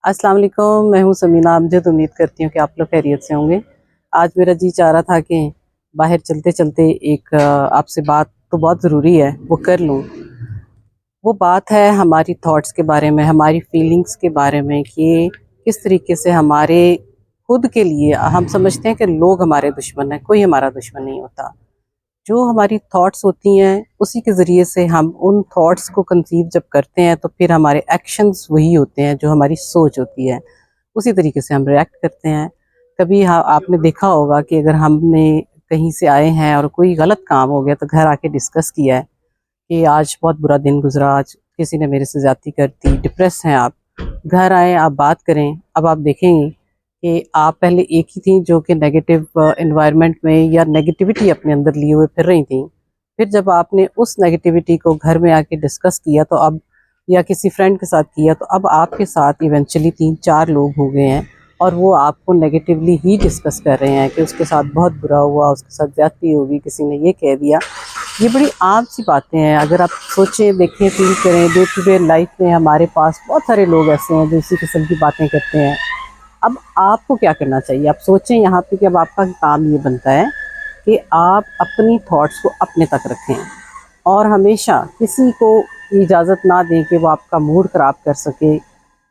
अस्सलाम वालेकुम, मैं हूँ समीना अमजद। उम्मीद करती हूँ कि आप लोग खैरियत से होंगे। आज मेरा जी चाह रहा था कि बाहर चलते चलते एक आपसे बात तो बहुत ज़रूरी है वो कर लूँ। वो बात है हमारी थॉट्स के बारे में, हमारी फीलिंग्स के बारे में कि किस तरीके से हमारे खुद के लिए हम समझते हैं कि लोग हमारे दुश्मन हैं। कोई हमारा दुश्मन नहीं होता। जो हमारी थॉट्स होती हैं उसी के ज़रिए से हम उन थॉट्स को कंसीव जब करते हैं तो फिर हमारे एक्शंस वही होते हैं जो हमारी सोच होती है। उसी तरीके से हम रिएक्ट करते हैं। कभी आपने देखा होगा कि अगर हमने कहीं से आए हैं और कोई गलत काम हो गया तो घर आके डिस्कस किया है कि आज बहुत बुरा दिन गुजरा, आज किसी ने मेरे से ज़्यादती कर दी, डिप्रेस हैं आप। घर आए, आप बात करें, अब आप देखेंगे कि आप पहले एक ही थी जो कि नेगेटिव एनवायरनमेंट में या नेगेटिविटी अपने अंदर लिए हुए फिर रही थी। फिर जब आपने उस नेगेटिविटी को घर में आके डिस्कस किया तो अब, या किसी फ्रेंड के साथ किया तो अब आपके साथ इवेंचुअली 3-4 लोग हो गए हैं और वो आपको नेगेटिवली ही डिस्कस कर रहे हैं कि उसके साथ बहुत बुरा हुआ, उसके साथ ज़्यादती होगी, किसी ने ये कह दिया। ये बड़ी आम सी बातें हैं। अगर आप सोचें, देखें, फील करें, डे टू डे लाइफ में हमारे पास बहुत सारे लोग ऐसे हैं जो इसी किस्म की बातें करते हैं। अब आपको क्या करना चाहिए? आप सोचें यहाँ पे कि अब आपका काम ये बनता है कि आप अपनी थॉट्स को अपने तक रखें और हमेशा किसी को इजाज़त ना दें कि वो आपका मूड ख़राब कर सके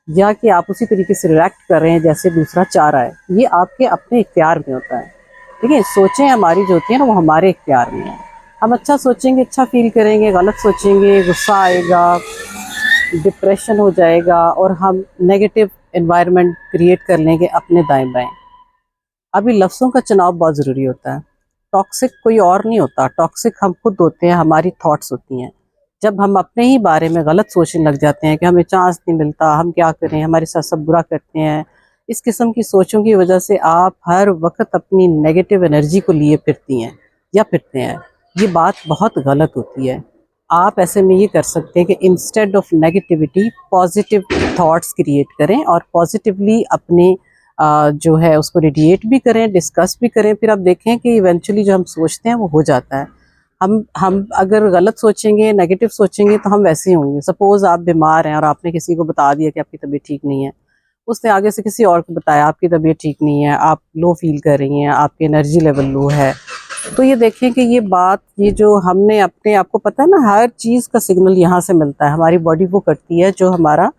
या कि आप उसी तरीके से रिएक्ट कर रहे हैं जैसे दूसरा चाह रहा है। ये आपके अपने इख्तियार में होता है। ठीक है, सोचें हमारी जो होती है ना वो हमारे इख्तियार में है। हम अच्छा सोचेंगे, अच्छा फील करेंगे, गलत सोचेंगे, गुस्सा आएगा, डिप्रेशन हो जाएगा और हम नेगेटिव एनवायरनमेंट क्रिएट कर लेंगे अपने दाएं बाएं। अभी लफ्ज़ों का चुनाव बहुत ज़रूरी होता है। टॉक्सिक कोई और नहीं होता, टॉक्सिक हम खुद होते हैं, हमारी थॉट्स होती हैं। जब हम अपने ही बारे में गलत सोचने लग जाते हैं कि हमें चांस नहीं मिलता, हम क्या करें, हमारे साथ सब बुरा करते हैं, इस किस्म की सोचों की वजह से आप हर वक्त अपनी नेगेटिव एनर्जी को लिए फिरती हैं या फिरते हैं। ये बात बहुत गलत होती है। आप ऐसे में ये कर सकते हैं कि instead of negativity positive thoughts create करें और पॉजिटिवली अपने जो है उसको रेडिएट भी करें, डिस्कस भी करें। फिर आप देखें कि इवेंचुअली जो हम सोचते हैं वो हो जाता है। हम अगर गलत सोचेंगे, नेगेटिव सोचेंगे तो हम वैसे ही होंगे। सपोज़ आप बीमार हैं और आपने किसी को बता दिया कि आपकी तबीयत ठीक नहीं है, उसने आगे से किसी और को बताया आपकी तबीयत ठीक नहीं है, आप लो फील कर रही हैं, आपकी एनर्जी लेवल लो है, तो ये देखें कि ये बात, ये जो हमने अपने आपको पता है ना, हर चीज़ का सिग्नल यहाँ से मिलता है। हमारी बॉडी वो करती है जो हमारा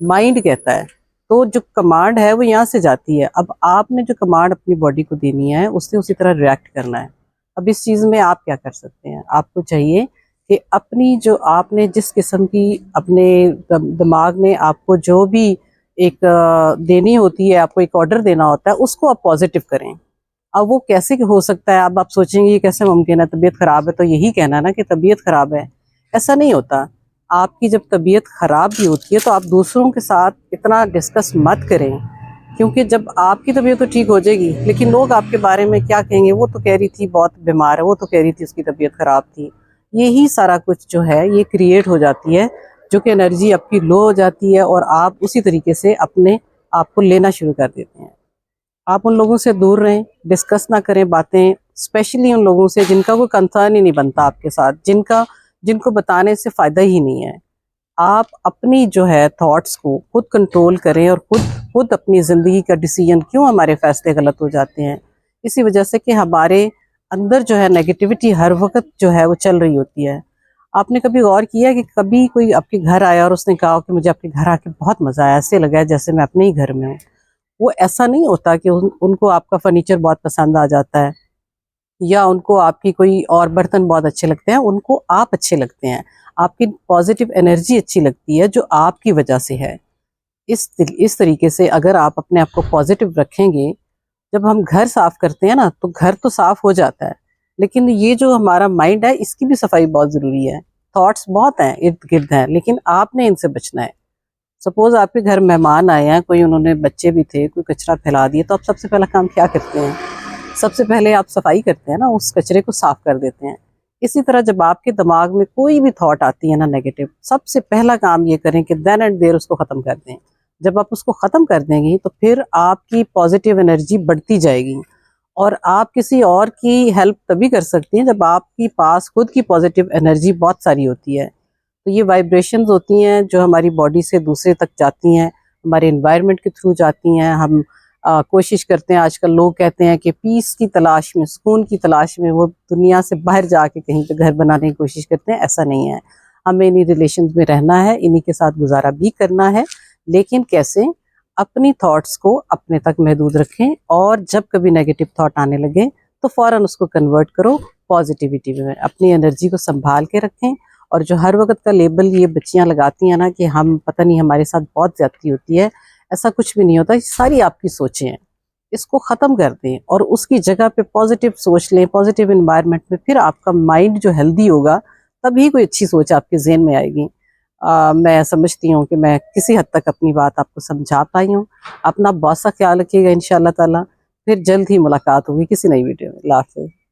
माइंड कहता है, तो जो कमांड है वो यहाँ से जाती है। अब आपने जो कमांड अपनी बॉडी को देनी है उससे उसी तरह रिएक्ट करना है। अब इस चीज़ में आप क्या कर सकते हैं? आपको चाहिए कि अपनी जो आपने जिस किस्म की अपने दिमाग ने आपको जो भी एक देनी होती है, आपको एक ऑर्डर देना होता है, उसको आप पॉजिटिव करें। अब वो कैसे हो सकता है? अब आप सोचेंगे ये कैसे मुमकिन है, तबीयत ख़राब है तो यही कहना है ना कि तबीयत ख़राब है। ऐसा नहीं होता। आपकी जब तबीयत ख़राब भी होती है तो आप दूसरों के साथ इतना डिस्कस मत करें, क्योंकि जब आपकी तबीयत तो ठीक हो जाएगी लेकिन लोग आपके बारे में क्या कहेंगे, वो तो कह रही थी बहुत बीमार है, वो तो कह रही थी उसकी तबीयत ख़राब थी। यही सारा कुछ जो है ये क्रिएट हो जाती है, जो कि एनर्जी आपकी लो हो जाती है और आप उसी तरीके से अपने आप को लेना शुरू कर देते हैं। आप उन लोगों से दूर रहें, डिस्कस ना करें बातें, स्पेशली उन लोगों से जिनका कोई कंसर्न ही नहीं बनता आपके साथ, जिनको बताने से फ़ायदा ही नहीं है। आप अपनी जो है थॉट्स को खुद कंट्रोल करें और खुद खुद अपनी ज़िंदगी का डिसीजन, क्यों हमारे फैसले गलत हो जाते हैं? इसी वजह से कि हमारे अंदर जो है नेगेटिविटी हर वक्त जो है वो चल रही होती है। आपने कभी गौर किया है कि कभी कोई आपके घर आया और उसने कहा कि मुझे आपके घर आके बहुत मज़ा आया, ऐसे लगा है जैसे मैं अपने ही घर में हूँ? वो ऐसा नहीं होता कि उनको आपका फर्नीचर बहुत पसंद आ जाता है या उनको आपकी कोई और बर्तन बहुत अच्छे लगते हैं, उनको आप अच्छे लगते हैं। आपकी पॉजिटिव एनर्जी अच्छी लगती है जो आपकी वजह से है। इस तरीके से अगर आप अपने आप को पॉजिटिव रखेंगे, जब हम घर साफ करते हैं ना तो घर तो साफ हो जाता है, लेकिन ये जो हमारा माइंड है इसकी भी सफाई बहुत ज़रूरी है। थॉट्स बहुत हैं, इर्द गिर्द हैं, लेकिन आपने इनसे बचना है। सपोज आपके घर मेहमान आए हैं, कोई उन्होंने बच्चे भी थे, कोई कचरा फैला दिया, तो आप सबसे पहला काम क्या करते हैं? सबसे पहले आप सफाई करते हैं ना, उस कचरे को साफ कर देते हैं। इसी तरह जब आपके दिमाग में कोई भी थॉट आती है ना नेगेटिव, सबसे पहला काम ये करें कि देन एंड देयर उसको ख़त्म कर दें। जब आप उसको ख़त्म कर देंगी तो फिर आपकी पॉजिटिव एनर्जी बढ़ती जाएगी और आप किसी और की हेल्प तभी कर सकती हैं जब आपके पास खुद की पॉजिटिव एनर्जी बहुत सारी होती है। तो ये वाइब्रेशंस होती हैं जो हमारी बॉडी से दूसरे तक जाती हैं, हमारे एनवायरनमेंट के थ्रू जाती हैं। हम कोशिश करते हैं, आजकल लोग कहते हैं कि पीस की तलाश में, सुकून की तलाश में वो दुनिया से बाहर जाके कहीं पे घर बनाने की कोशिश करते हैं। ऐसा नहीं है, हमें इन्हीं रिलेशंस में रहना है, इन्हीं के साथ गुजारा भी करना है, लेकिन कैसे? अपनी थॉट्स को अपने तक महदूद रखें, और जब कभी नेगेटिव थॉट आने लगे तो फ़ौरन उसको कन्वर्ट करो पॉजिटिविटी में। अपनी एनर्जी को संभाल के रखें, और जो हर वक्त का लेबल ये बच्चियां लगाती हैं ना कि हम पता नहीं हमारे साथ बहुत ज्यादती होती है, ऐसा कुछ भी नहीं होता। ये सारी आपकी सोचें हैं, इसको ख़त्म कर दें और उसकी जगह पे पॉजिटिव सोच लें। पॉजिटिव इन्वायरमेंट में फिर आपका माइंड जो हेल्दी होगा, तभी कोई अच्छी सोच आपके जहन में आएगी। मैं समझती हूँ कि मैं किसी हद तक अपनी बात आपको समझा पाई हूँ। अपना बहुत सा ख्याल रखिएगा, इंशाल्लाह ताला फिर जल्द ही मुलाकात होगी किसी नई वीडियो में। अल्लाह हाफ़िज़।